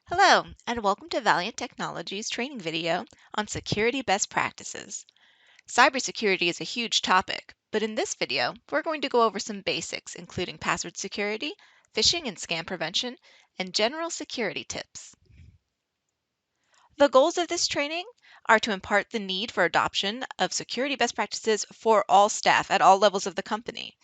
Hello, and welcome to Valiant Technologies training video on security best practices. Cybersecurity is a huge topic, but in this video, we're going to go over some basics, including password security, phishing and scam prevention, and general security tips. The goals of this training are to impart the need for adoption of security best practices for all staff at all levels of the company.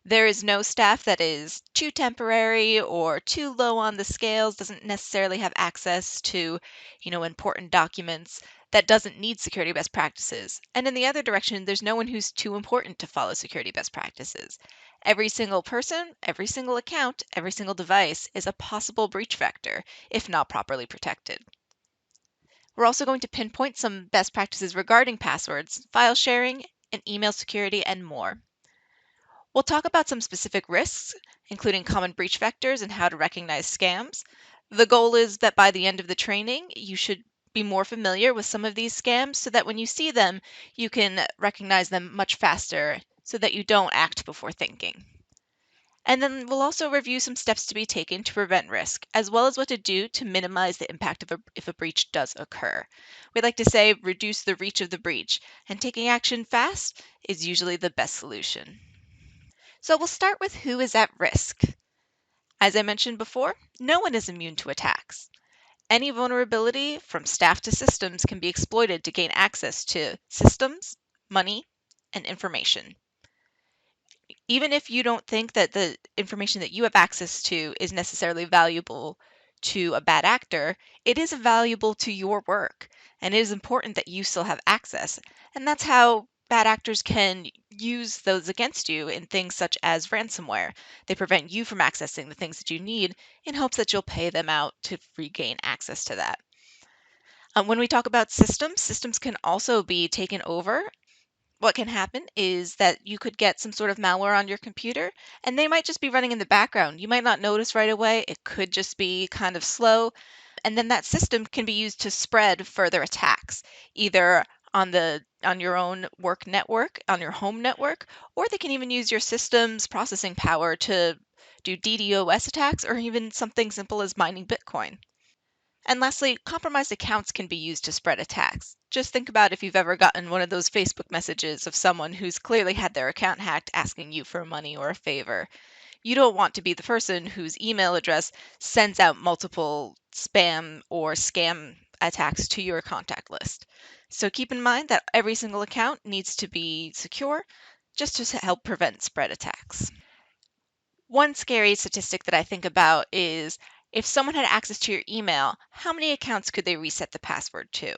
There is no staff that is too temporary or too low on the scales, doesn't necessarily have access to, important documents that doesn't need security best practices. And in the other direction, there's no one who's too important to follow security best practices. Every single person, every single account, every single device is a possible breach vector if not properly protected. We're also going to pinpoint some best practices regarding passwords, file sharing, and email security, and more. We'll talk about some specific risks, including common breach vectors and how to recognize scams. The goal is that by the end of the training, you should be more familiar with some of these scams so that when you see them, you can recognize them much faster so that you don't act before thinking. And then we'll also review some steps to be taken to prevent risk, as well as what to do to minimize the impact if a breach does occur. We like to say reduce the reach of the breach, and taking action fast is usually the best solution. So we'll start with who is at risk. As I mentioned before, no one is immune to attacks. Any vulnerability from staff to systems can be exploited to gain access to systems, money, and information. Even if you don't think that the information that you have access to is necessarily valuable to a bad actor, it is valuable to your work, and it is important that you still have access. And that's how bad actors can use those against you in things such as ransomware. They prevent you from accessing the things that you need in hopes that you'll pay them out to regain access to that. When we talk about systems, systems can also be taken over. What can happen is that you could get some sort of malware on your computer, and they might just be running in the background. You might not notice right away. It could just be kind of slow. And then that system can be used to spread further attacks, either on your own work network, on your home network, or they can even use your system's processing power to do DDoS attacks or even something simple as mining Bitcoin. And lastly, compromised accounts can be used to spread attacks. Just think about if you've ever gotten one of those Facebook messages of someone who's clearly had their account hacked asking you for money or a favor. You don't want to be the person whose email address sends out multiple spam or scam attacks to your contact list. So keep in mind that every single account needs to be secure just to help prevent spread attacks. One scary statistic that I think about is if someone had access to your email, how many accounts could they reset the password to?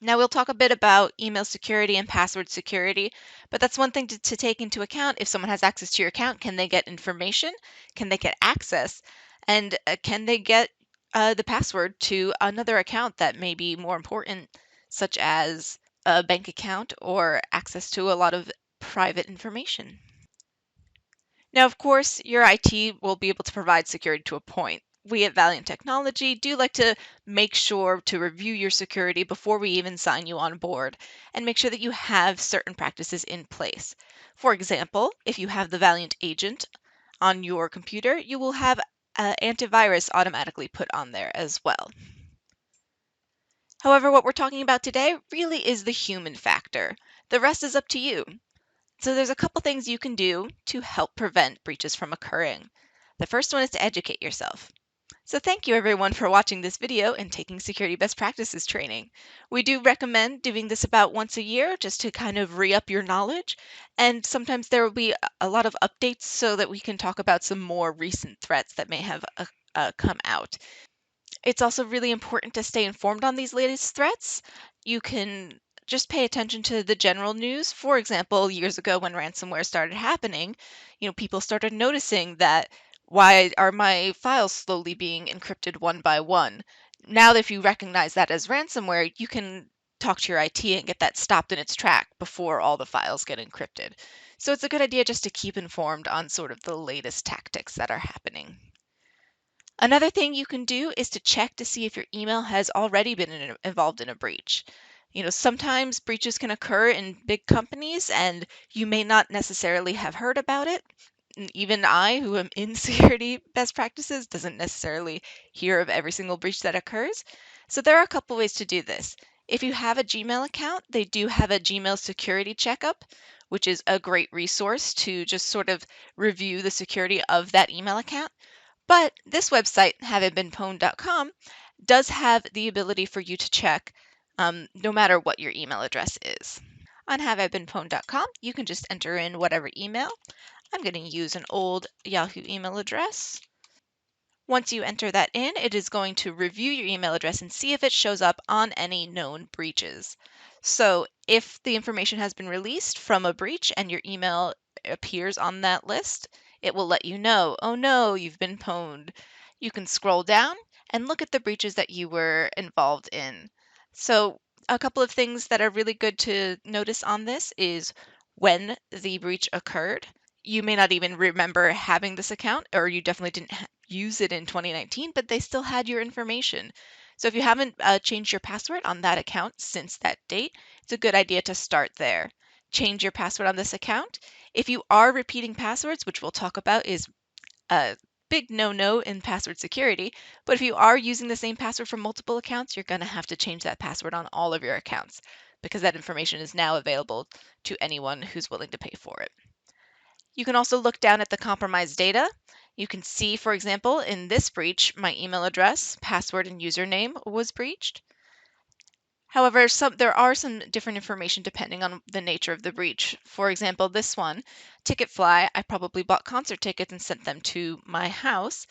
Now, we'll talk a bit about email security and password security, but that's one thing to take into account. If someone has access to your account, can they get information? Can they get access? And can they get the password to another account that may be more important, such as a bank account or access to a lot of private information? Now, of course, your IT will be able to provide security to a point. We at Valiant Technology do like to make sure to review your security before we even sign you on board and make sure that you have certain practices in place. For example, if you have the Valiant agent on your computer, you will have antivirus automatically put on there as well. However, what we're talking about today really is the human factor. The rest is up to you. So there's a couple things you can do to help prevent breaches from occurring. The first one is to educate yourself. So thank you everyone for watching this video and taking security best practices training. We do recommend doing this about once a year just to kind of re-up your knowledge. And sometimes there will be a lot of updates so that we can talk about some more recent threats that may have come out. It's also really important to stay informed on these latest threats. You can just pay attention to the general news. For example, years ago when ransomware started happening, people started noticing that why are my files slowly being encrypted one by one? Now, if you recognize that as ransomware, you can talk to your IT and get that stopped in its track before all the files get encrypted. So it's a good idea just to keep informed on sort of the latest tactics that are happening. Another thing you can do is to check to see if your email has already been involved in a breach. Sometimes breaches can occur in big companies and you may not necessarily have heard about it. even I, who am in security best practices, doesn't necessarily hear of every single breach that occurs. So there are a couple ways to do this. If you have a Gmail account, they do have a Gmail security checkup, which is a great resource to just sort of review the security of that email account. But this website, haveitbeenpwned.com, does have the ability for you to check no matter what your email address is. On haveitbeenpwned.com, you can just enter in whatever email. I'm going to use an old Yahoo email address. Once you enter that in, it is going to review your email address and see if it shows up on any known breaches. So if the information has been released from a breach and your email appears on that list, it will let you know, oh no, you've been pwned. You can scroll down and look at the breaches that you were involved in. So a couple of things that are really good to notice on this is when the breach occurred. You may not even remember having this account, or you definitely didn't use it in 2019, but they still had your information. So if you haven't changed your password on that account since that date, it's a good idea to start there. Change your password on this account. If you are repeating passwords, which we'll talk about is a big no-no in password security, but if you are using the same password for multiple accounts, you're going to have to change that password on all of your accounts because that information is now available to anyone who's willing to pay for it. You can also look down at the compromised data. You can see, for example, in this breach, my email address, password, and username was breached. However, there are some different information depending on the nature of the breach. For example, this one, Ticketfly, I probably bought concert tickets and sent them to my house.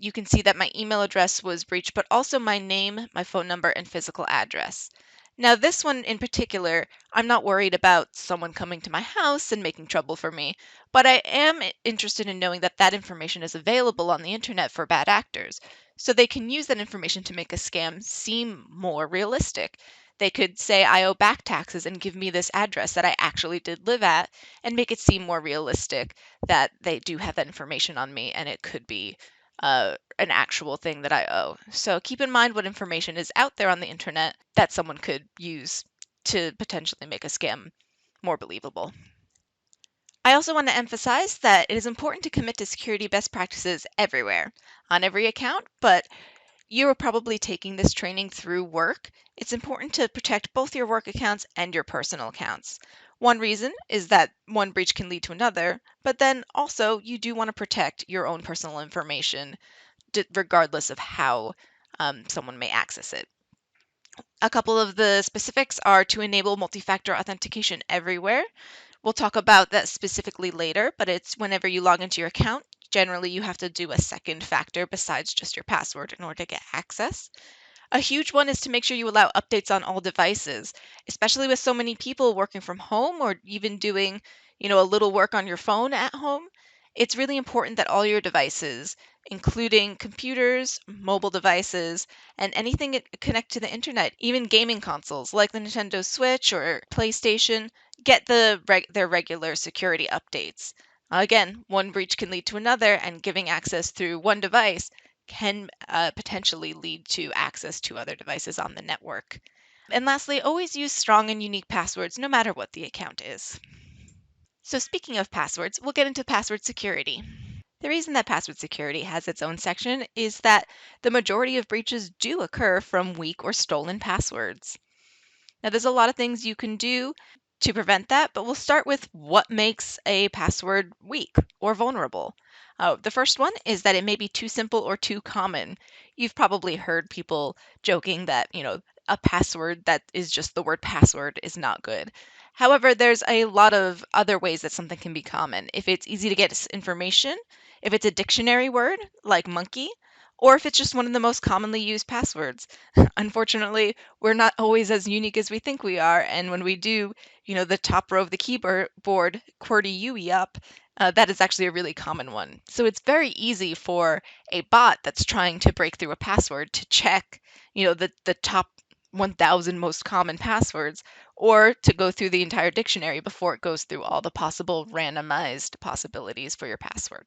You can see that my email address was breached, but also my name, my phone number, and physical address. Now, this one in particular, I'm not worried about someone coming to my house and making trouble for me, but I am interested in knowing that that information is available on the internet for bad actors. So they can use that information to make a scam seem more realistic. They could say, I owe back taxes and give me this address that I actually did live at and make it seem more realistic that they do have that information on me and it could be an actual thing that I owe. So keep in mind what information is out there on the internet that someone could use to potentially make a scam more believable. I also want to emphasize that it is important to commit to security best practices everywhere, on every account, but you are probably taking this training through work. It's important to protect both your work accounts and your personal accounts. One reason is that one breach can lead to another, but then also you do want to protect your own personal information regardless of how someone may access it. A couple of the specifics are to enable multi-factor authentication everywhere. We'll talk about that specifically later, but it's whenever you log into your account, generally you have to do a second factor besides just your password in order to get access. A huge one is to make sure you allow updates on all devices, especially with so many people working from home or even doing, a little work on your phone at home. It's really important that all your devices, including computers, mobile devices, and anything that connect to the internet, even gaming consoles like the Nintendo Switch or PlayStation, get their regular security updates. Again, one breach can lead to another, and giving access through one device can potentially lead to access to other devices on the network. And lastly, always use strong and unique passwords no matter what the account is. So speaking of passwords, we'll get into password security. The reason that password security has its own section is that the majority of breaches do occur from weak or stolen passwords. Now, there's a lot of things you can do to prevent that, but we'll start with what makes a password weak or vulnerable. The first one is that it may be too simple or too common. You've probably heard people joking that, a password that is just the word password is not good. However, there's a lot of other ways that something can be common. If it's easy to get information, if it's a dictionary word like monkey, or if it's just one of the most commonly used passwords. Unfortunately, we're not always as unique as we think we are, and when we do, the top row of the keyboard QWERTY UE up, that is actually a really common one. So it's very easy for a bot that's trying to break through a password to check, the top 1,000 most common passwords, or to go through the entire dictionary before it goes through all the possible randomized possibilities for your password.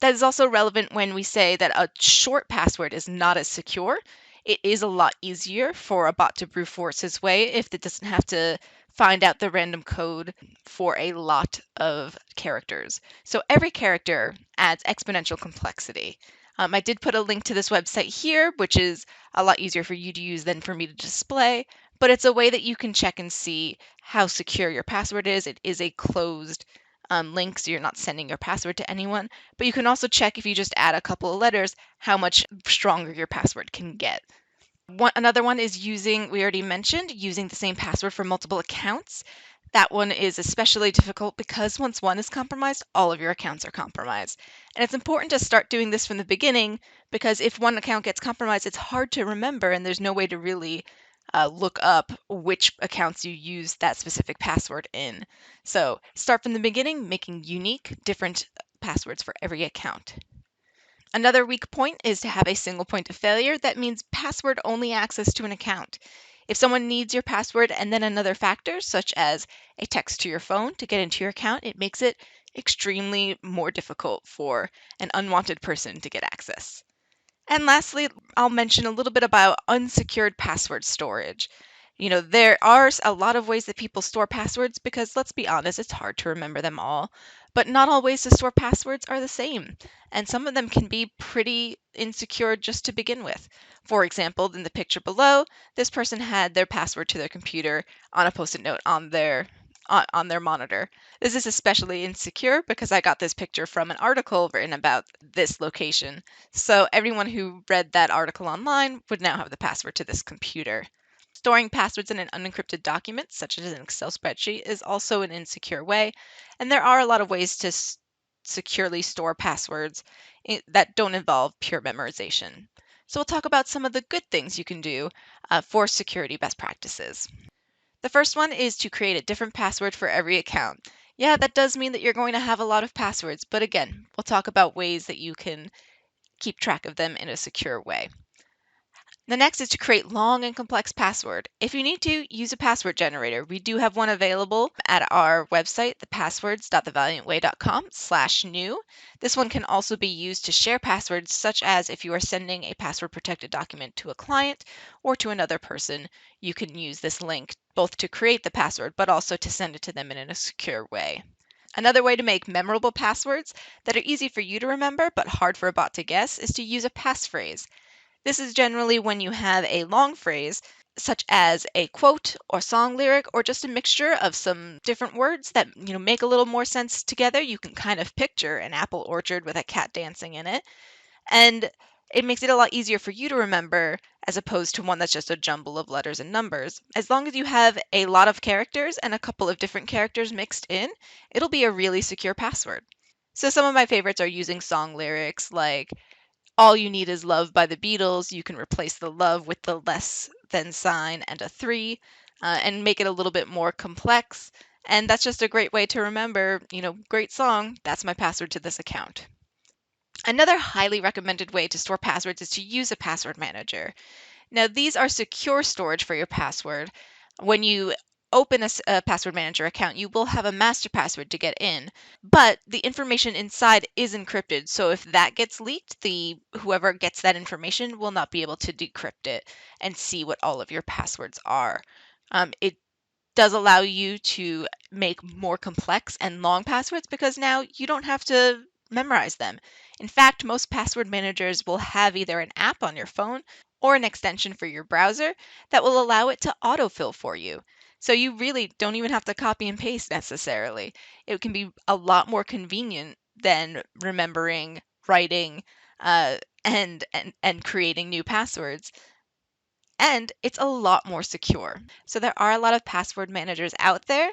That is also relevant when we say that a short password is not as secure. It is a lot easier for a bot to brute force its way if it doesn't have to find out the random code for a lot of characters. So every character adds exponential complexity. I did put a link to this website here, which is a lot easier for you to use than for me to display, but it's a way that you can check and see how secure your password is. It is a closed link, so you're not sending your password to anyone, but you can also check if you just add a couple of letters, how much stronger your password can get. Another one is we already mentioned, using the same password for multiple accounts. That one is especially difficult because once one is compromised, all of your accounts are compromised. And it's important to start doing this from the beginning because if one account gets compromised, it's hard to remember and there's no way to really look up which accounts you use that specific password in. So start from the beginning, making unique, different passwords for every account. Another weak point is to have a single point of failure. That means password only access to an account. If someone needs your password and then another factor, such as a text to your phone to get into your account, it makes it extremely more difficult for an unwanted person to get access. And lastly, I'll mention a little bit about unsecured password storage. There are a lot of ways that people store passwords because let's be honest, it's hard to remember them all. But not all ways to store passwords are the same. And some of them can be pretty insecure just to begin with. For example, in the picture below, this person had their password to their computer on a post-it note on their monitor. This is especially insecure because I got this picture from an article written about this location. So everyone who read that article online would now have the password to this computer. Storing passwords in an unencrypted document, such as an Excel spreadsheet, is also an insecure way, and there are a lot of ways to securely store passwords that don't involve pure memorization. So we'll talk about some of the good things you can do for security best practices. The first one is to create a different password for every account. Yeah, that does mean that you're going to have a lot of passwords, but again, we'll talk about ways that you can keep track of them in a secure way. The next is to create long and complex password. If you need to, use a password generator. We do have one available at our website, thepasswords.thevaliantway.com/new. This one can also be used to share passwords, such as if you are sending a password protected document to a client or to another person, you can use this link both to create the password but also to send it to them in a secure way. Another way to make memorable passwords that are easy for you to remember but hard for a bot to guess is to use a passphrase. This is generally when you have a long phrase, such as a quote or song lyric, or just a mixture of some different words that make a little more sense together. You can kind of picture an apple orchard with a cat dancing in it, and it makes it a lot easier for you to remember as opposed to one that's just a jumble of letters and numbers. As long as you have a lot of characters and a couple of different characters mixed in, it'll be a really secure password. So some of my favorites are using song lyrics like all You Need Is Love by the Beatles. You can replace the love with the less than sign and a 3 and make it a little bit more complex. And that's just a great way to remember, great song, that's my password to this account. Another highly recommended way to store passwords is to use a password manager. Now, these are secure storage for your password. When you open a password manager account, you will have a master password to get in, but the information inside is encrypted. So if that gets leaked, whoever gets that information will not be able to decrypt it and see what all of your passwords are. It does allow you to make more complex and long passwords because now you don't have to memorize them. In fact, most password managers will have either an app on your phone or an extension for your browser that will allow it to autofill for you. So you really don't even have to copy and paste necessarily. It can be a lot more convenient than remembering, writing, and creating new passwords, and it's a lot more secure. So there are a lot of password managers out there.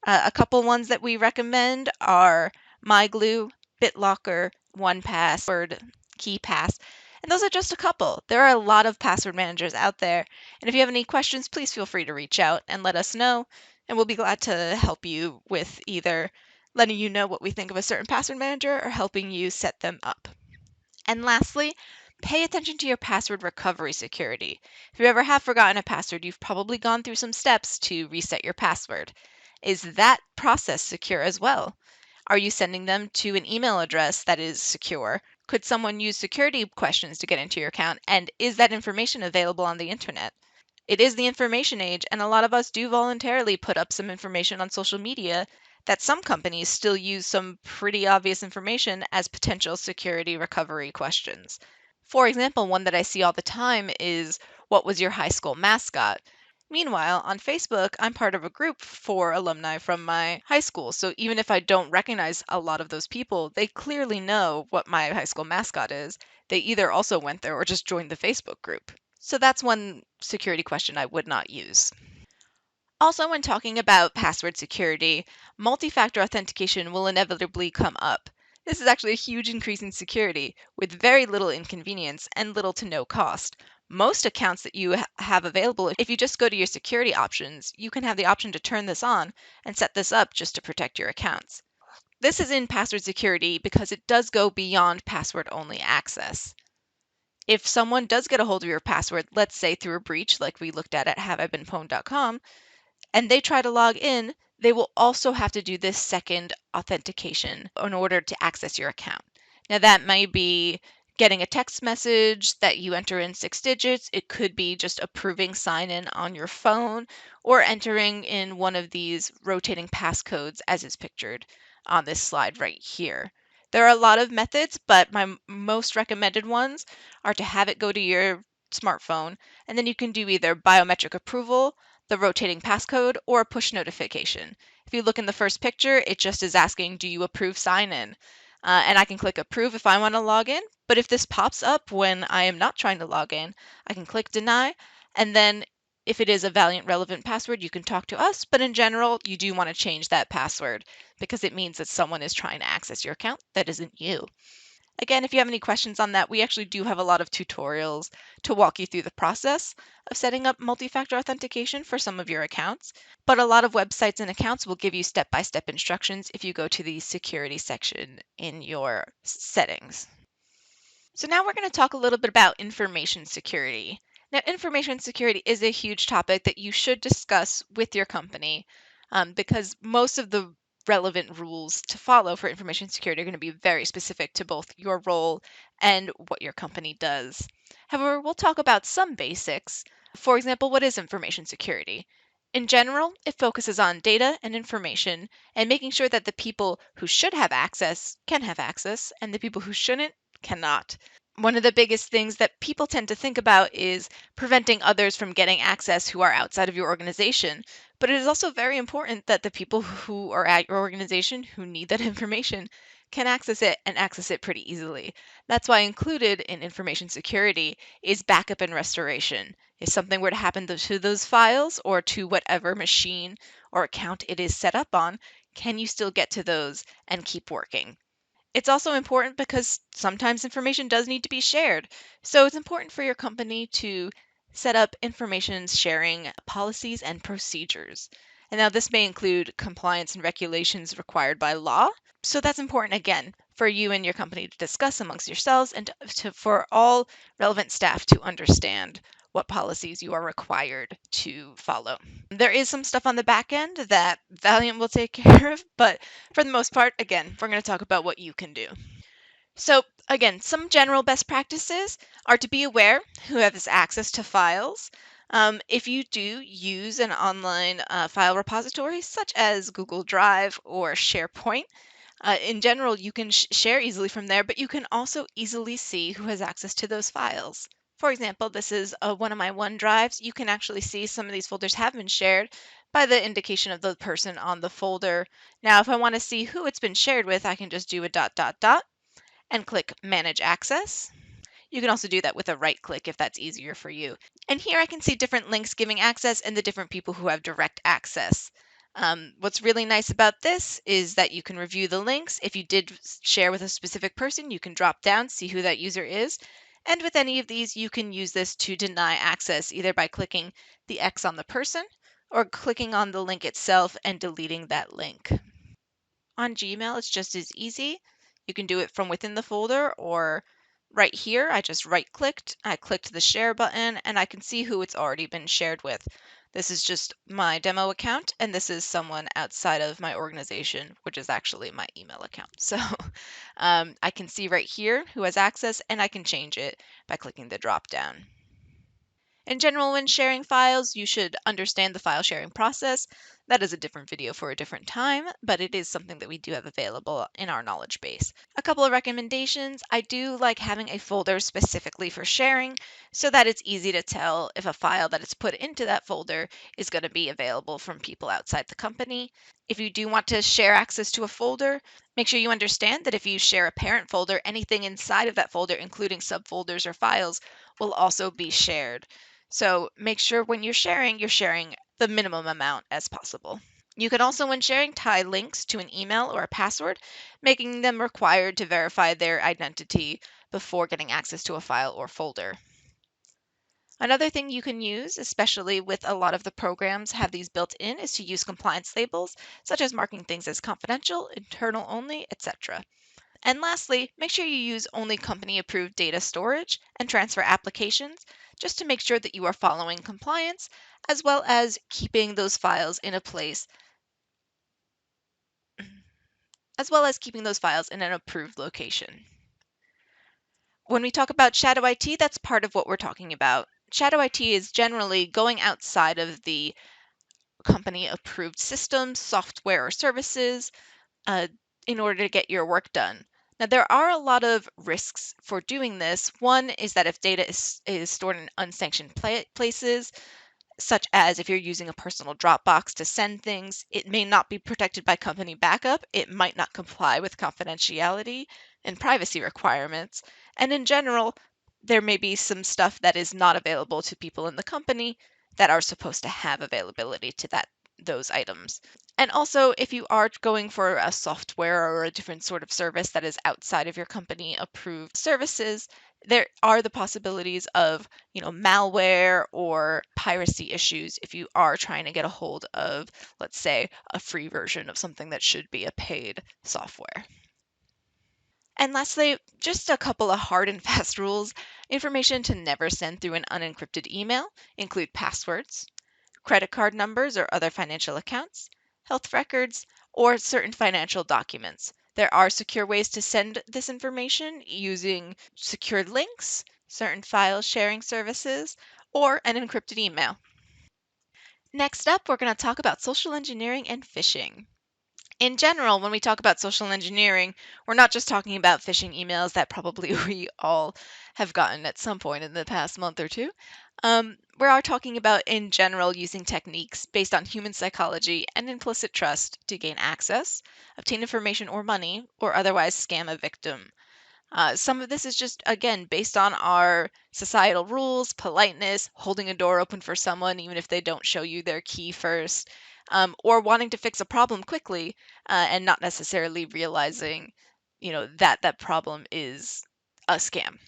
A couple ones that we recommend are MyGlue, BitLocker, OnePassword, KeyPass, and those are just a couple. There are a lot of password managers out there, and if you have any questions, please feel free to reach out and let us know, and we'll be glad to help you with either letting you know what we think of a certain password manager or helping you set them up. And lastly, pay attention to your password recovery security. If you ever have forgotten a password, you've probably gone through some steps to reset your password. Is that process secure as well? Are you sending them to an email address that is secure? Could someone use security questions to get into your account? And is that information available on the internet? It is the information age, and a lot of us do voluntarily put up some information on social media that some companies still use some pretty obvious information as potential security recovery questions. For example, one that I see all the time is, what was your high school mascot? Meanwhile, on Facebook, I'm part of a group for alumni from my high school. So even if I don't recognize a lot of those people, they clearly know what my high school mascot is. They either also went there or just joined the Facebook group. So that's one security question I would not use. Also, when talking about password security, multi-factor authentication will inevitably come up. This is actually a huge increase in security with very little inconvenience and little to no cost. Most accounts that you have available, if you just go to your security options, you can have the option to turn this on and set this up just to protect your accounts. This is in password security because it does go beyond password-only access. If someone does get a hold of your password, let's say through a breach like we looked at haveibeenpwned.com, and they try to log in, they will also have to do this second authentication in order to access your account. Now, that may be getting a text message that you enter in 6 digits. It could be just approving sign in on your phone or entering in one of these rotating passcodes as is pictured on this slide right here. There are a lot of methods, but my most recommended ones are to have it go to your smartphone, and then you can do either biometric approval, the rotating passcode, or a push notification. If you look in the first picture, it just is asking, do you approve sign in? And I can click approve if I want to log in. But if this pops up when I am not trying to log in, I can click deny. And then if it is a Valiant relevant password, you can talk to us. But in general, you do want to change that password because it means that someone is trying to access your account that isn't you. Again, if you have any questions on that, we actually do have a lot of tutorials to walk you through the process of setting up multi-factor authentication for some of your accounts. But a lot of websites and accounts will give you step-by-step instructions if you go to the security section in your settings. So now we're going to talk a little bit about information security. Now, information security is a huge topic that you should discuss with your company because most of the relevant rules to follow for information security are going to be very specific to both your role and what your company does. However, we'll talk about some basics. For example, what is information security? In general, it focuses on data and information and making sure that the people who should have access can have access and the people who shouldn't cannot. One of the biggest things that people tend to think about is preventing others from getting access who are outside of your organization. But it is also very important that the people who are at your organization who need that information can access it and access it pretty easily. That's why included in information security is backup and restoration. If something were to happen to those files or to whatever machine or account it is set up on, can you still get to those and keep working? It's also important because sometimes information does need to be shared. So it's important for your company to set up information sharing policies and procedures. And now this may include compliance and regulations required by law. So that's important again for you and your company to discuss amongst yourselves and for all relevant staff to understand what policies you are required to follow. There is some stuff on the back end that Valiant will take care of, but for the most part, again, we're going to talk about what you can do. So again, some general best practices are to be aware who has access to files. If you do use an online file repository, such as Google Drive or SharePoint, in general, you can share easily from there, but you can also easily see who has access to those files. For example, this is one of my OneDrives. You can actually see some of these folders have been shared by the indication of the person on the folder. Now, if I want to see who it's been shared with, I can just do a dot, dot, dot, and click Manage Access. You can also do that with a right click if that's easier for you. And here I can see different links giving access and the different people who have direct access. What's really nice about this is that you can review the links. If you did share with a specific person, you can drop down, see who that user is. And with any of these, you can use this to deny access either by clicking the X on the person or clicking on the link itself and deleting that link. On Gmail, it's just as easy. You can do it from within the folder or right here. I just right clicked, I clicked the share button, and I can see who it's already been shared with. This is just my demo account, and this is someone outside of my organization, which is actually my email account. So I can see right here who has access, and I can change it by clicking the drop down. In general, when sharing files, you should understand the file sharing process. That is a different video for a different time, but it is something that we do have available in our knowledge base. A couple of recommendations. I do like having a folder specifically for sharing so that it's easy to tell if a file that is put into that folder is going to be available from people outside the company. If you do want to share access to a folder, make sure you understand that if you share a parent folder, anything inside of that folder, including subfolders or files, will also be shared. So make sure when you're sharing the minimum amount as possible. You can also, when sharing, tie links to an email or a password, making them required to verify their identity before getting access to a file or folder. Another thing you can use, especially with a lot of the programs have these built in, is to use compliance labels, such as marking things as confidential, internal only, etc. And lastly, make sure you use only company-approved data storage and transfer applications just to make sure that you are following compliance, as well as keeping those files in a place, as well as keeping those files in an approved location. When we talk about shadow IT, that's part of what we're talking about. Shadow IT is generally going outside of the company-approved systems, software, or services uh, in order to get your work done. Now, there are a lot of risks for doing this. One is that if data is stored in unsanctioned places, such as if you're using a personal Dropbox to send things, it may not be protected by company backup. It might not comply with confidentiality and privacy requirements. And in general, there may be some stuff that is not available to people in the company that are supposed to have availability to those items. And also, if you are going for a software or a different sort of service that is outside of your company approved services, there are the possibilities of, malware or piracy issues if you are trying to get a hold of, let's say, a free version of something that should be a paid software. And lastly, just a couple of hard and fast rules. Information to never send through an unencrypted email include passwords, credit card numbers or other financial accounts, health records, or certain financial documents. There are secure ways to send this information using secured links, certain file sharing services, or an encrypted email. Next up, we're going to talk about social engineering and phishing. In general, when we talk about social engineering, we're not just talking about phishing emails that probably we all have gotten at some point in the past month or two. We are talking about, in general, using techniques based on human psychology and implicit trust to gain access, obtain information or money, or otherwise scam a victim. Some of this is just, again, based on our societal rules, politeness, holding a door open for someone even if they don't show you their key first, or wanting to fix a problem quickly and not necessarily realizing, that that problem is a scam.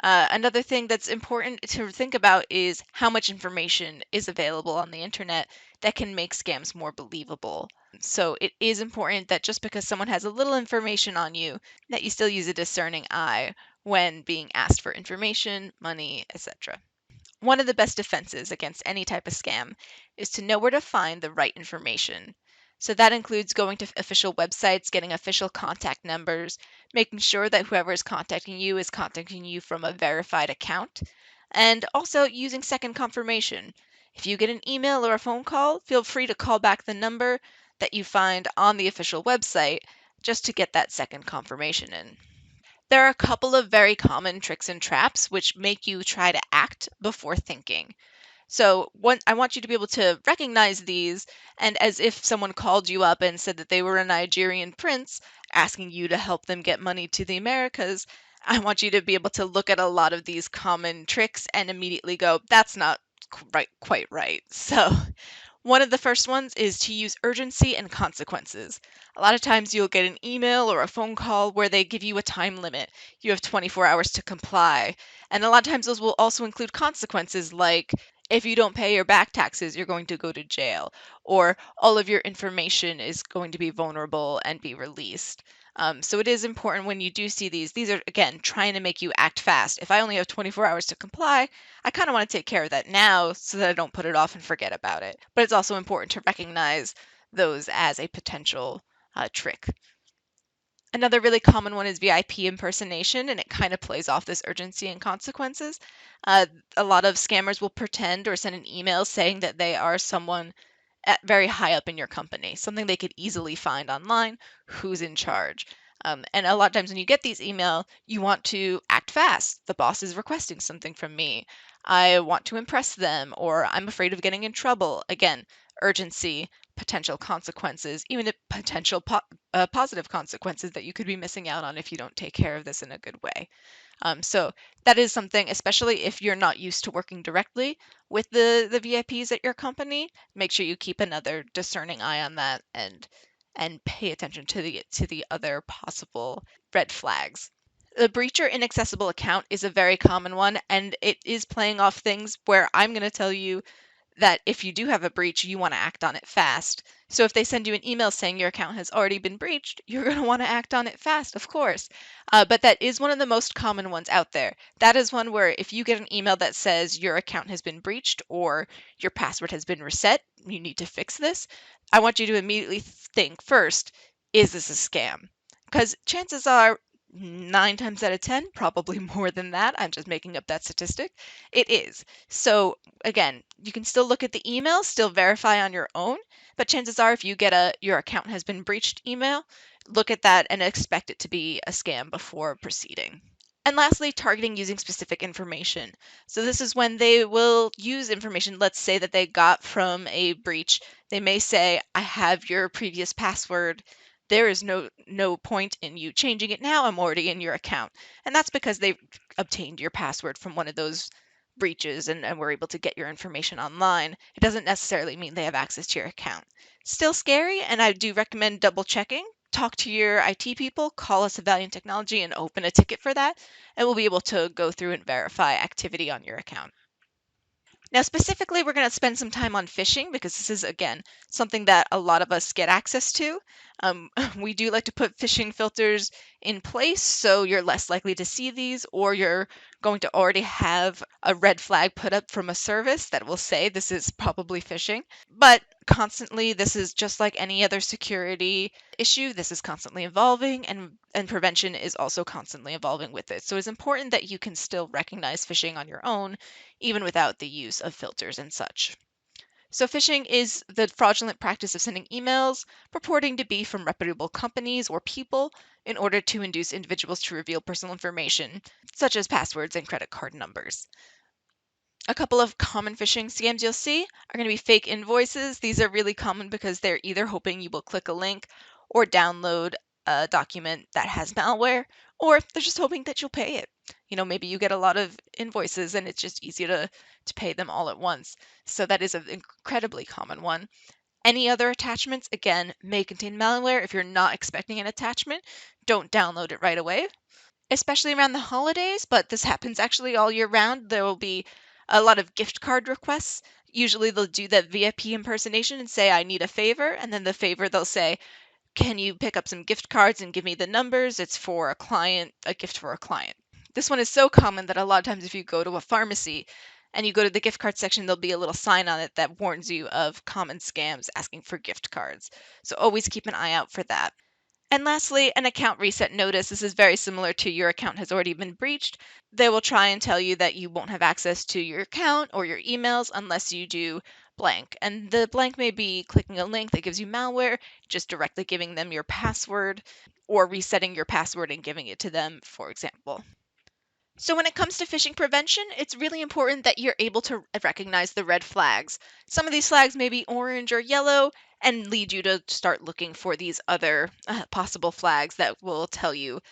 Another thing that's important to think about is how much information is available on the internet that can make scams more believable. So it is important that just because someone has a little information on you, that you still use a discerning eye when being asked for information, money, etc. One of the best defenses against any type of scam is to know where to find the right information. So that includes going to official websites, getting official contact numbers, making sure that whoever is contacting you is contacting you from a verified account, and also using second confirmation. If you get an email or a phone call, feel free to call back the number that you find on the official website just to get that second confirmation in. There are a couple of very common tricks and traps which make you try to act before thinking. So I want you to be able to recognize these, and as if someone called you up and said that they were a Nigerian prince asking you to help them get money to the Americas, I want you to be able to look at a lot of these common tricks and immediately go, that's not quite right. So one of the first ones is to use urgency and consequences. A lot of times you'll get an email or a phone call where they give you a time limit. You have 24 hours to comply. And a lot of times those will also include consequences like if you don't pay your back taxes, you're going to go to jail, or all of your information is going to be vulnerable and be released. So it is important when you do see these are, again, trying to make you act fast. If I only have 24 hours to comply, I kind of want to take care of that now so that I don't put it off and forget about it. But it's also important to recognize those as a potential trick. Another really common one is VIP impersonation, and it kind of plays off this urgency and consequences. Uh, a lot of scammers will pretend or send an email saying that they are someone very high up in your company, something they could easily find online, who's in charge. And a lot of times when you get these email, you want to act fast. The boss is requesting something from me. I want to impress them, or I'm afraid of getting in trouble. Again, urgency, potential consequences, even potential positive consequences that you could be missing out on if you don't take care of this in a good way. So that is something, especially if you're not used to working directly with the VIPs at your company, make sure you keep another discerning eye on that and pay attention to the other possible red flags. The breach or inaccessible account is a very common one, and it is playing off things where I'm going to tell you that if you do have a breach, you want to act on it fast. So if they send you an email saying your account has already been breached, you're going to want to act on it fast, of course. But that is one of the most common ones out there. That is one where if you get an email that says your account has been breached or your password has been reset, you need to fix this, I want you to immediately think first, is this a scam? Because chances are, 9 times out of 10, probably more than that, I'm just making up that statistic, it is. So again, you can still look at the email, still verify on your own, but chances are if you get a your account has been breached email, look at that and expect it to be a scam before proceeding. And lastly, targeting using specific information. So this is when they will use information, let's say that they got from a breach. They may say, I have your previous password. There is no point in you changing it now. I'm already in your account. And that's because they obtained your password from one of those breaches and were able to get your information online. It doesn't necessarily mean they have access to your account. Still scary, and I do recommend double checking. Talk to your IT people, call us at Valiant Technology and open a ticket for that, and we'll be able to go through and verify activity on your account. Now, specifically, we're going to spend some time on phishing because this is, again, something that a lot of us get access to. We do like to put phishing filters in place so you're less likely to see these, or you're going to already have a red flag put up from a service that will say this is probably phishing. But constantly, this is just like any other security issue. This is constantly evolving, and prevention is also constantly evolving with it. So it's important that you can still recognize phishing on your own even without the use of filters and such. So, phishing is the fraudulent practice of sending emails purporting to be from reputable companies or people in order to induce individuals to reveal personal information, such as passwords and credit card numbers. A couple of common phishing scams you'll see are going to be fake invoices. These are really common because they're either hoping you will click a link or download a document that has malware, or they're just hoping that you'll pay it. Maybe you get a lot of invoices and it's just easy to pay them all at once. So that is an incredibly common one. Any other attachments, again, may contain malware. If you're not expecting an attachment, don't download it right away, especially around the holidays, but this happens actually all year round. There will be a lot of gift card requests. Usually they'll do that VIP impersonation and say, I need a favor. And then the favor, they'll say, can you pick up some gift cards and give me the numbers? It's for a client, a gift for a client. This one is so common that a lot of times if you go to a pharmacy and you go to the gift card section, there'll be a little sign on it that warns you of common scams asking for gift cards. So always keep an eye out for that. And lastly, an account reset notice. This is very similar to your account has already been breached. They will try and tell you that you won't have access to your account or your emails unless you do blank. And the blank may be clicking a link that gives you malware, just directly giving them your password, or resetting your password and giving it to them, for example. So, when it comes to phishing prevention, it's really important that you're able to recognize the red flags. Some of these flags may be orange or yellow and lead you to start looking for these other possible flags that will tell you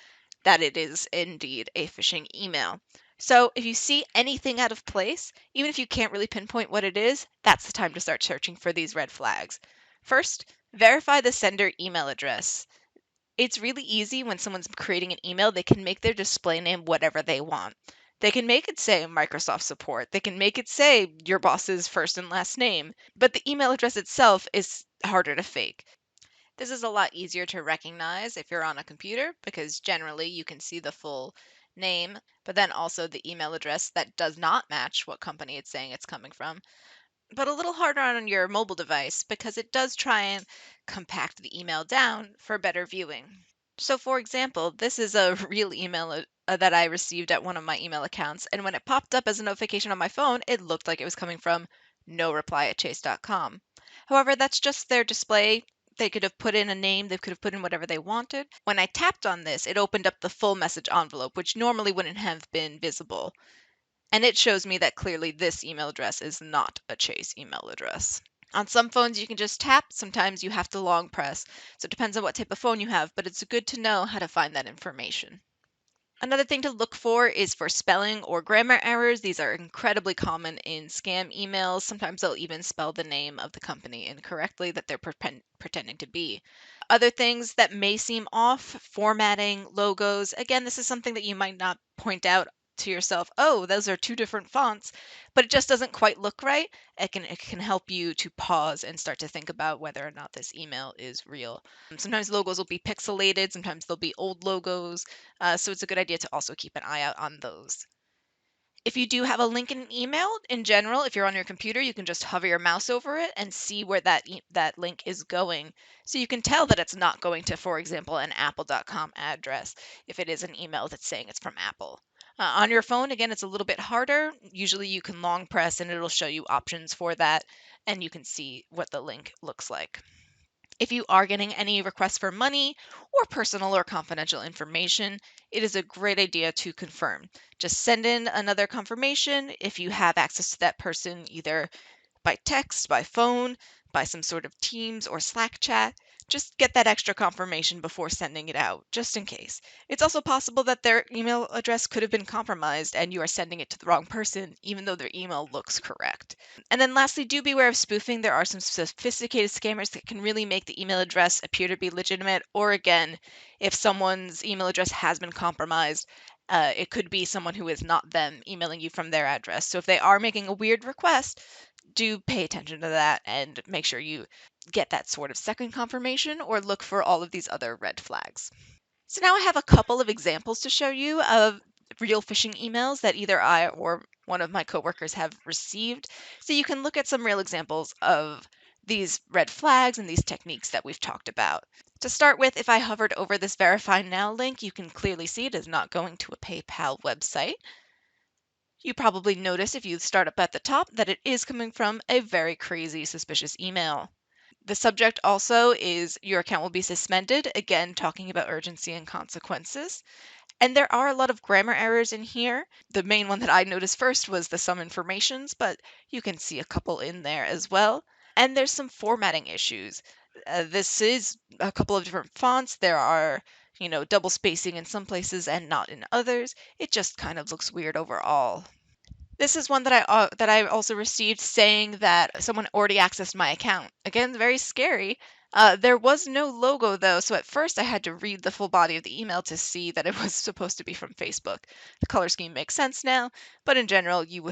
that it is indeed a phishing email. So, if you see anything out of place, even if you can't really pinpoint what it is, that's the time to start searching for these red flags. First, verify the sender email address. It's really easy when someone's creating an email, they can make their display name whatever they want. They can make it say Microsoft support. They can make it say your boss's first and last name, but the email address itself is harder to fake. This is a lot easier to recognize if you're on a computer because generally you can see the full name, but then also the email address that does not match what company it's saying it's coming from. But a little harder on your mobile device because it does try and compact the email down for better viewing. So, for example, this is a real email that I received at one of my email accounts, and when it popped up as a notification on my phone, it looked like it was coming from no reply at chase.com. However, that's just their display. They could have put in a name, they could have put in whatever they wanted. When I tapped on this, it opened up the full message envelope, which normally wouldn't have been visible. And it shows me that clearly this email address is not a Chase email address. On some phones, you can just tap. Sometimes you have to long press. So it depends on what type of phone you have, but it's good to know how to find that information. Another thing to look for is for spelling or grammar errors. These are incredibly common in scam emails. Sometimes they'll even spell the name of the company incorrectly that they're pretending to be. Other things that may seem off, formatting, logos. Again, this is something that you might not point out to yourself, oh, those are two different fonts, but it just doesn't quite look right. It can help you to pause and start to think about whether or not this email is real. Sometimes logos will be pixelated, sometimes they'll be old logos, so it's a good idea to also keep an eye out on those. If you do have a link in an email, in general, if you're on your computer, you can just hover your mouse over it and see where that link is going. So you can tell that it's not going to, for example, an apple.com address if it is an email that's saying it's from Apple. On your phone, again, it's a little bit harder. Usually you can long press and it'll show you options for that, and you can see what the link looks like. If you are getting any requests for money or personal or confidential information, it is a great idea to confirm. Just send in another confirmation if you have access to that person, either by text, by phone, by some sort of Teams or Slack chat. Just get that extra confirmation before sending it out, just in case. It's also possible that their email address could have been compromised and you are sending it to the wrong person, even though their email looks correct. And then lastly, do beware of spoofing. There are some sophisticated scammers that can really make the email address appear to be legitimate. Or again, if someone's email address has been compromised, it could be someone who is not them emailing you from their address. So if they are making a weird request, do pay attention to that and make sure you get that sort of second confirmation or look for all of these other red flags. So now I have a couple of examples to show you of real phishing emails that either I or one of my coworkers have received. So you can look at some real examples of these red flags and these techniques that we've talked about. To start with, if I hovered over this Verify Now link, you can clearly see it is not going to a PayPal website. You probably notice if you start up at the top that it is coming from a very crazy, suspicious email. The subject also is your account will be suspended, again, talking about urgency and consequences. And there are a lot of grammar errors in here. The main one that I noticed first was the some informations, but you can see a couple in there as well. And there's some formatting issues. This is a couple of different fonts. There are, double spacing in some places and not in others. It just kind of looks weird overall. This is one that I also received saying that someone already accessed my account. Again, very scary. There was no logo though, so at first I had to read the full body of the email to see that it was supposed to be from Facebook. The color scheme makes sense now, but in general, you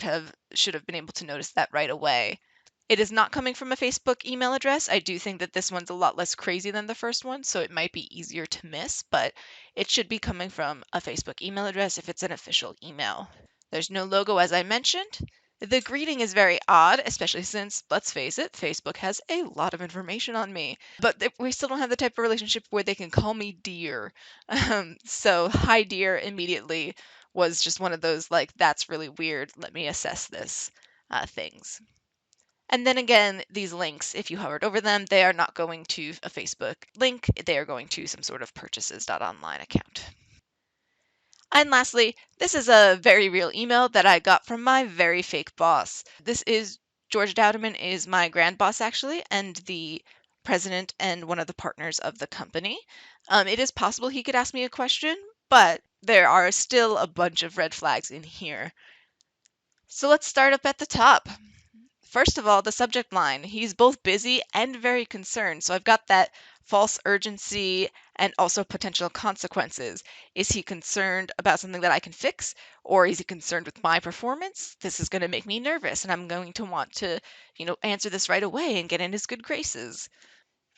should have been able to notice that right away. It is not coming from a Facebook email address. I do think that this one's a lot less crazy than the first one, so it might be easier to miss, but it should be coming from a Facebook email address if it's an official email. There's no logo, as I mentioned. The greeting is very odd, especially since, let's face it, Facebook has a lot of information on me. But we still don't have the type of relationship where they can call me dear. So, hi, dear, immediately was just one of those, like, that's really weird. Let me assess this things. And then again, these links, if you hovered over them, they are not going to a Facebook link. They are going to some sort of purchases.online account. And lastly, this is a very real email that I got from my very fake boss. George Dowdeman is my grand boss actually, and the president and one of the partners of the company. It is possible he could ask me a question, but there are still a bunch of red flags in here. So let's start up at the top. First of all, the subject line. He's both busy and very concerned. So I've got that false urgency and also potential consequences. Is he concerned about something that I can fix, or is he concerned with my performance? This is going to make me nervous and I'm going to want to, answer this right away and get in his good graces.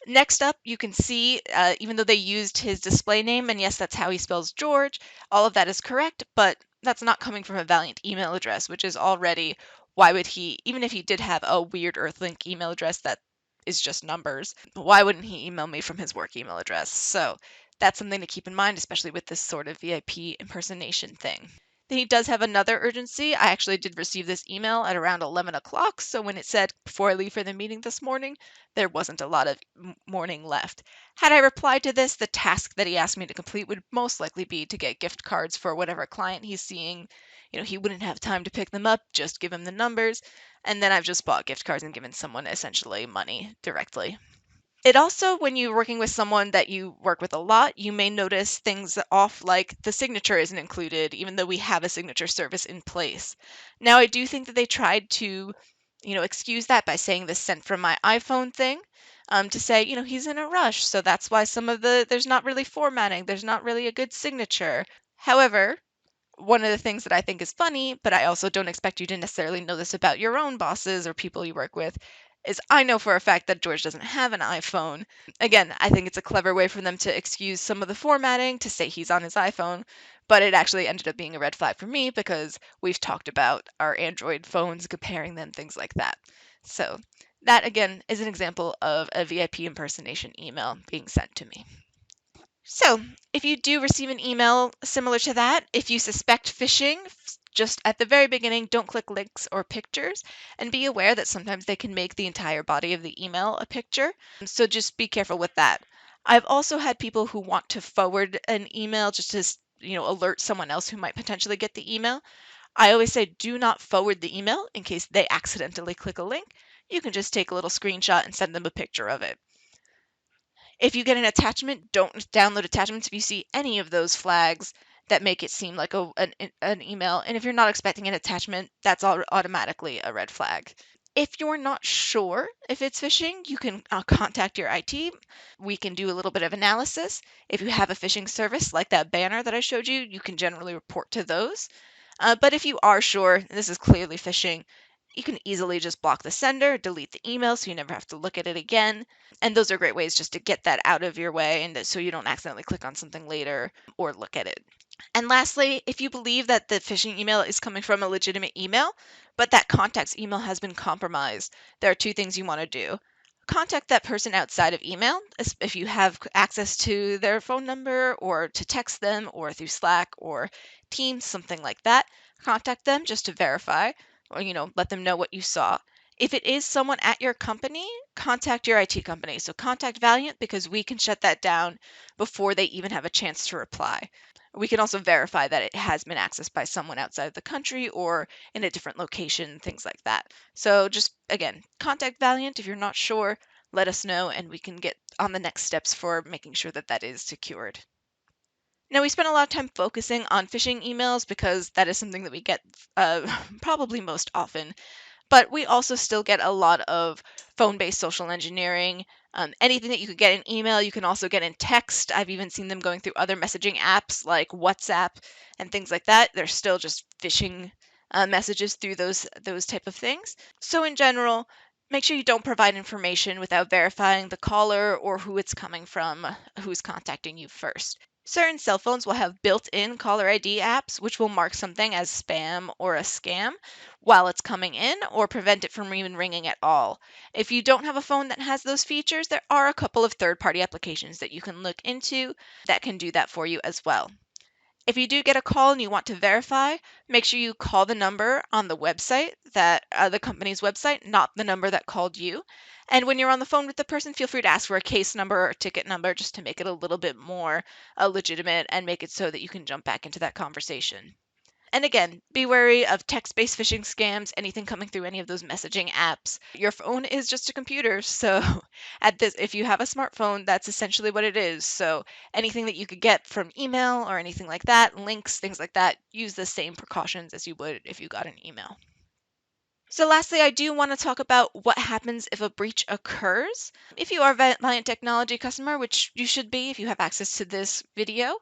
Next up, you can see, even though they used his display name, and yes, that's how he spells George, all of that is correct, but that's not coming from a Valiant email address, which is already, why would he, even if he did have a weird Earthlink email address that is just numbers, why wouldn't he email me from his work email address? So that's something to keep in mind, especially with this sort of VIP impersonation thing. Then he does have another urgency. I actually did receive this email at around 11 o'clock, so when it said, before I leave for the meeting this morning, there wasn't a lot of morning left. Had I replied to this, the task that he asked me to complete would most likely be to get gift cards for whatever client he's seeing. He wouldn't have time to pick them up, just give him the numbers, and then I've just bought gift cards and given someone essentially money directly. It also, when you're working with someone that you work with a lot, you may notice things off, like the signature isn't included, even though we have a signature service in place. Now, I do think that they tried to, excuse that by saying this sent from my iPhone thing, to say, he's in a rush. So that's why there's not really formatting, there's not really a good signature. However, one of the things that I think is funny, but I also don't expect you to necessarily know this about your own bosses or people you work with, is I know for a fact that George doesn't have an iPhone. Again, I think it's a clever way for them to excuse some of the formatting to say he's on his iPhone, but it actually ended up being a red flag for me because we've talked about our Android phones, comparing them, things like that. So that again is an example of a VIP impersonation email being sent to me. So, if you do receive an email similar to that, if you suspect phishing, just at the very beginning, don't click links or pictures, and be aware that sometimes they can make the entire body of the email a picture. So just be careful with that. I've also had people who want to forward an email just to, alert someone else who might potentially get the email. I always say do not forward the email in case they accidentally click a link. You can just take a little screenshot and send them a picture of it. If you get an attachment, don't download attachments if you see any of those flags that make it seem like an email. And if you're not expecting an attachment, that's automatically a red flag. If you're not sure if it's phishing, you can contact your IT. We can do a little bit of analysis. If you have a phishing service like that banner that I showed you, you can generally report to those. But if you are sure this is clearly phishing, you can easily just block the sender, delete the email so you never have to look at it again. And those are great ways just to get that out of your way and so you don't accidentally click on something later or look at it. And lastly, if you believe that the phishing email is coming from a legitimate email, but that contact's email has been compromised, there are two things you want to do. Contact that person outside of email if you have access to their phone number or to text them or through Slack or Teams, something like that. Contact them just to verify or, let them know what you saw. If it is someone at your company, contact your IT company. So contact Valiant because we can shut that down before they even have a chance to reply. We can also verify that it has been accessed by someone outside of the country or in a different location, things like that. So just again, contact Valiant if you're not sure, let us know, and we can get on the next steps for making sure that that is secured. Now, we spend a lot of time focusing on phishing emails because that is something that we get probably most often. But we also still get a lot of phone-based social engineering. Anything that you could get in email, you can also get in text. I've even seen them going through other messaging apps like WhatsApp and things like that. They're still just phishing messages through those type of things. So in general, make sure you don't provide information without verifying the caller or who it's coming from, who's contacting you first. Certain cell phones will have built-in caller ID apps, which will mark something as spam or a scam while it's coming in or prevent it from even ringing at all. If you don't have a phone that has those features, there are a couple of third-party applications that you can look into that can do that for you as well. If you do get a call and you want to verify, make sure you call the number on the website, that the company's website, not the number that called you. And when you're on the phone with the person, feel free to ask for a case number or a ticket number just to make it a little bit more legitimate and make it so that you can jump back into that conversation. And again, be wary of text-based phishing scams, anything coming through any of those messaging apps. Your phone is just a computer, so if you have a smartphone, that's essentially what it is. So anything that you could get from email or anything like that, links, things like that, use the same precautions as you would if you got an email. So lastly, I do want to talk about what happens if a breach occurs. If you are a Valiant Technology customer, which you should be if you have access to this video,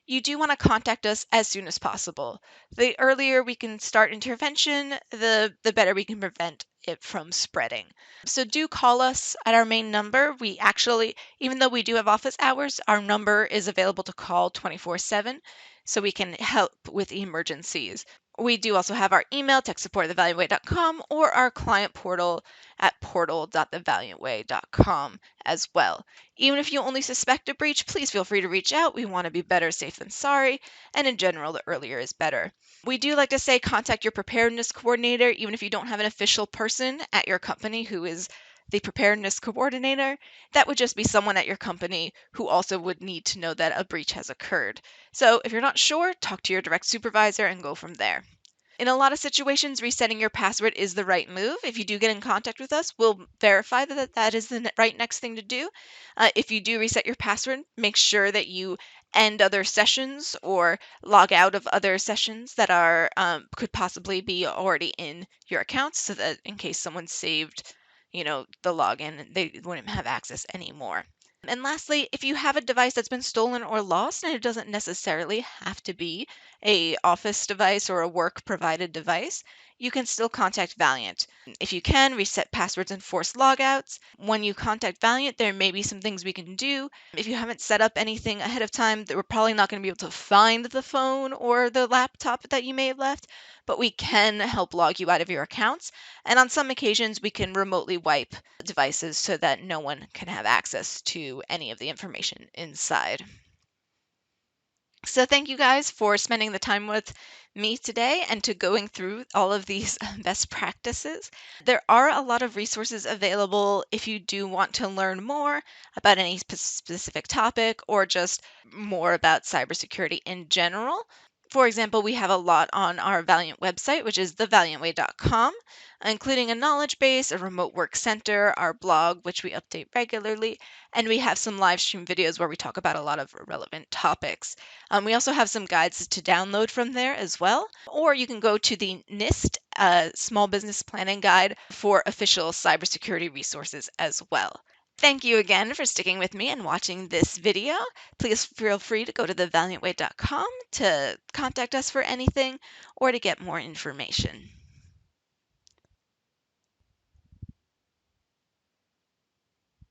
you do want to contact us as soon as possible. The earlier we can start intervention, the better we can prevent it from spreading. So do call us at our main number. We actually, even though we do have office hours, our number is available to call 24/7, so we can help with emergencies. We do also have our email, techsupport@thevaliantway.com, or our client portal at portal.thevaliantway.com as well. Even if you only suspect a breach, please feel free to reach out. We want to be better safe than sorry, and in general, the earlier is better. We do like to say contact your preparedness coordinator, even if you don't have an official person at your company who is the preparedness coordinator. That would just be someone at your company who also would need to know that a breach has occurred. So if you're not sure, talk to your direct supervisor and go from there. In a lot of situations, resetting your password is the right move. If you do get in contact with us, we'll verify that that is the right next thing to do. If you do reset your password, make sure that you end other sessions or log out of other sessions that are could possibly be already in your accounts, so that in case someone saved, the login, they wouldn't have access anymore. And lastly, if you have a device that's been stolen or lost, and it doesn't necessarily have to be a office device or a work provided device, you can still contact Valiant. If you can, reset passwords and force logouts. When you contact Valiant, there may be some things we can do. If you haven't set up anything ahead of time, that we're probably not going to be able to find the phone or the laptop that you may have left, but we can help log you out of your accounts. And on some occasions, we can remotely wipe devices so that no one can have access to any of the information inside. So thank you guys for spending the time with me today and to going through all of these best practices. There are a lot of resources available if you do want to learn more about any specific topic or just more about cybersecurity in general. For example, we have a lot on our Valiant website, which is thevaliantway.com, including a knowledge base, a remote work center, our blog, which we update regularly, and we have some live stream videos where we talk about a lot of relevant topics. We also have some guides to download from there as well, or you can go to the NIST Small Business Planning Guide for official cybersecurity resources as well. Thank you again for sticking with me and watching this video. Please feel free to go to thevaliantway.com to contact us for anything or to get more information.